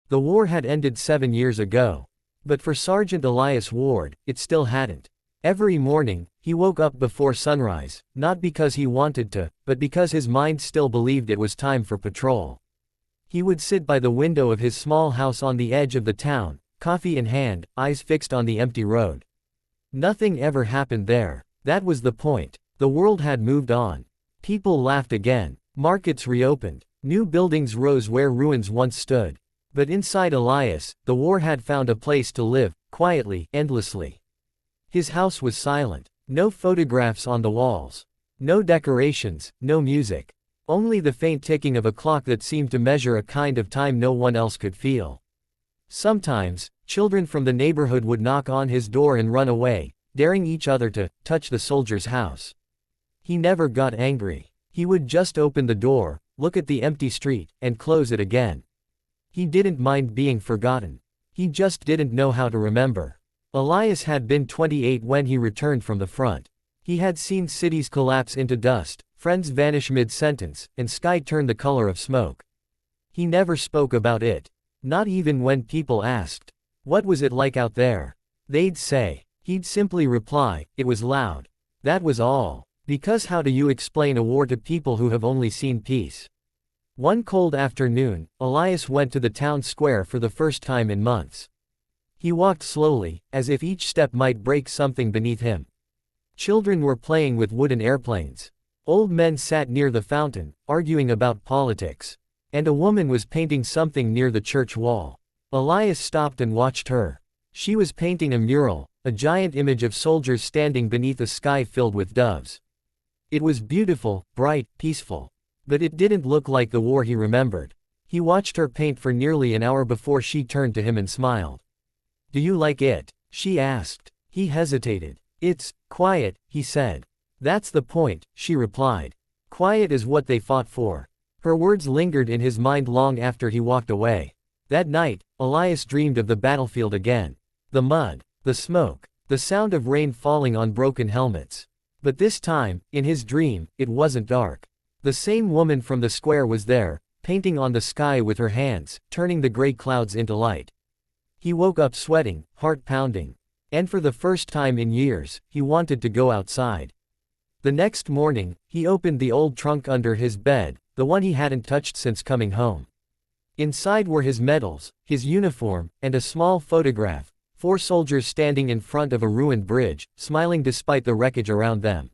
The war had ended 7 years ago. But for Sergeant Elias Ward, it still hadn't. Every morning, he woke up before sunrise, not because he wanted to, but because his mind still believed it was time for patrol. He would sit by the window of his small house on the edge of the town, coffee in hand, eyes fixed on the empty road. Nothing ever happened there. That was the point. The world had moved on. People laughed again. Markets reopened. New buildings rose where ruins once stood. But inside Elias, the war had found a place to live, quietly, endlessly. His house was silent. No photographs on the walls. No decorations, no music. Only the faint ticking of a clock that seemed to measure a kind of time no one else could feel. Sometimes, children from the neighborhood would knock on his door and run away, daring each other to touch the soldier's house. He never got angry. He would just open the door, look at the empty street, and close it again. He didn't mind being forgotten. He just didn't know how to remember. Elias had been 28 when he returned from the front. He had seen cities collapse into dust, friends vanish mid-sentence, and sky turn the color of smoke. He never spoke about it. Not even when people asked, "What was it like out there?" They'd say. He'd simply reply, "It was loud." That was all. Because how do you explain a war to people who have only seen peace? One cold afternoon, Elias went to the town square for the first time in months. He walked slowly, as if each step might break something beneath him. Children were playing with wooden airplanes. Old men sat near the fountain, arguing about politics. And a woman was painting something near the church wall. Elias stopped and watched her. She was painting a mural, a giant image of soldiers standing beneath a sky filled with doves. It was beautiful, bright, peaceful. But it didn't look like the war he remembered. He watched her paint for nearly an hour before she turned to him and smiled. "Do you like it?" she asked. He hesitated. "It's quiet," he said. "That's the point," she replied. "Quiet is what they fought for." Her words lingered in his mind long after he walked away. That night, Elias dreamed of the battlefield again. The mud, the smoke, the sound of rain falling on broken helmets. But this time, in his dream, it wasn't dark. The same woman from the square was there, painting on the sky with her hands, turning the gray clouds into light. He woke up sweating, heart pounding. And for the first time in years, he wanted to go outside. The next morning, he opened the old trunk under his bed, the one he hadn't touched since coming home. Inside were his medals, his uniform, and a small photograph, 4 soldiers standing in front of a ruined bridge, smiling despite the wreckage around them.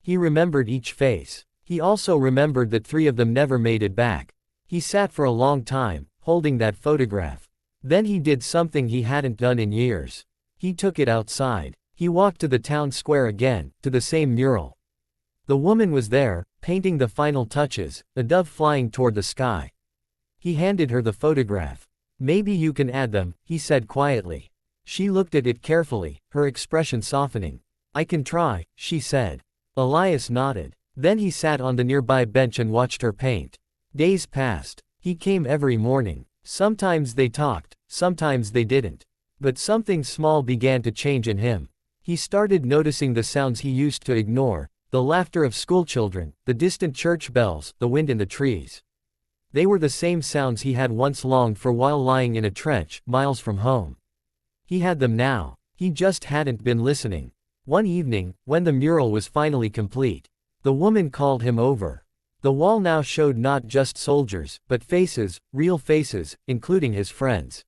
He remembered each face. He also remembered that 3 of them never made it back. He sat for a long time, holding that photograph. Then he did something he hadn't done in years. He took it outside. He walked to the town square again, to the same mural. The woman was there, painting the final touches, a dove flying toward the sky. He handed her the photograph. "Maybe you can add them," he said quietly. She looked at it carefully, her expression softening. "I can try," she said. Elias nodded. Then he sat on the nearby bench and watched her paint. Days passed. He came every morning. Sometimes they talked, sometimes they didn't. But something small began to change in him. He started noticing the sounds he used to ignore, the laughter of schoolchildren, the distant church bells, the wind in the trees. They were the same sounds he had once longed for while lying in a trench, miles from home. He had them now. He just hadn't been listening. One evening, when the mural was finally complete, the woman called him over. The wall now showed not just soldiers, but faces, real faces, including his friends.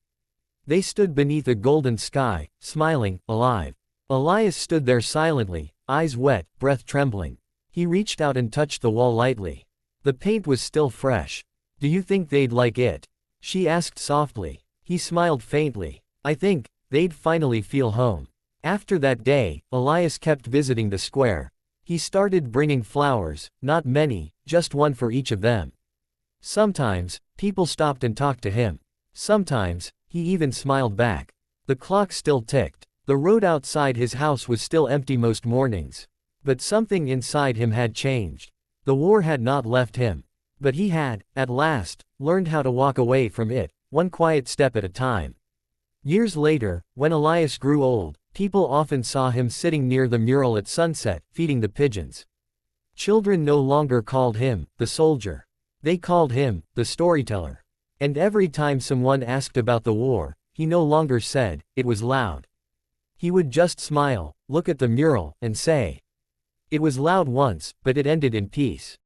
They stood beneath a golden sky, smiling, alive. Elias stood there silently, eyes wet, breath trembling. He reached out and touched the wall lightly. The paint was still fresh. "Do you think they'd like it?" she asked softly. He smiled faintly. "I think they'd finally feel home." After that day, Elias kept visiting the square. He started bringing flowers, not many, just one for each of them. Sometimes, people stopped and talked to him. Sometimes, he even smiled back. The clock still ticked. The road outside his house was still empty most mornings. But something inside him had changed. The war had not left him. But he had, at last, learned how to walk away from it, one quiet step at a time. Years later, when Elias grew old, people often saw him sitting near the mural at sunset, feeding the pigeons. Children no longer called him the soldier. They called him the storyteller. And every time someone asked about the war, he no longer said, "It was loud." He would just smile, look at the mural, and say, "It was loud once, but it ended in peace."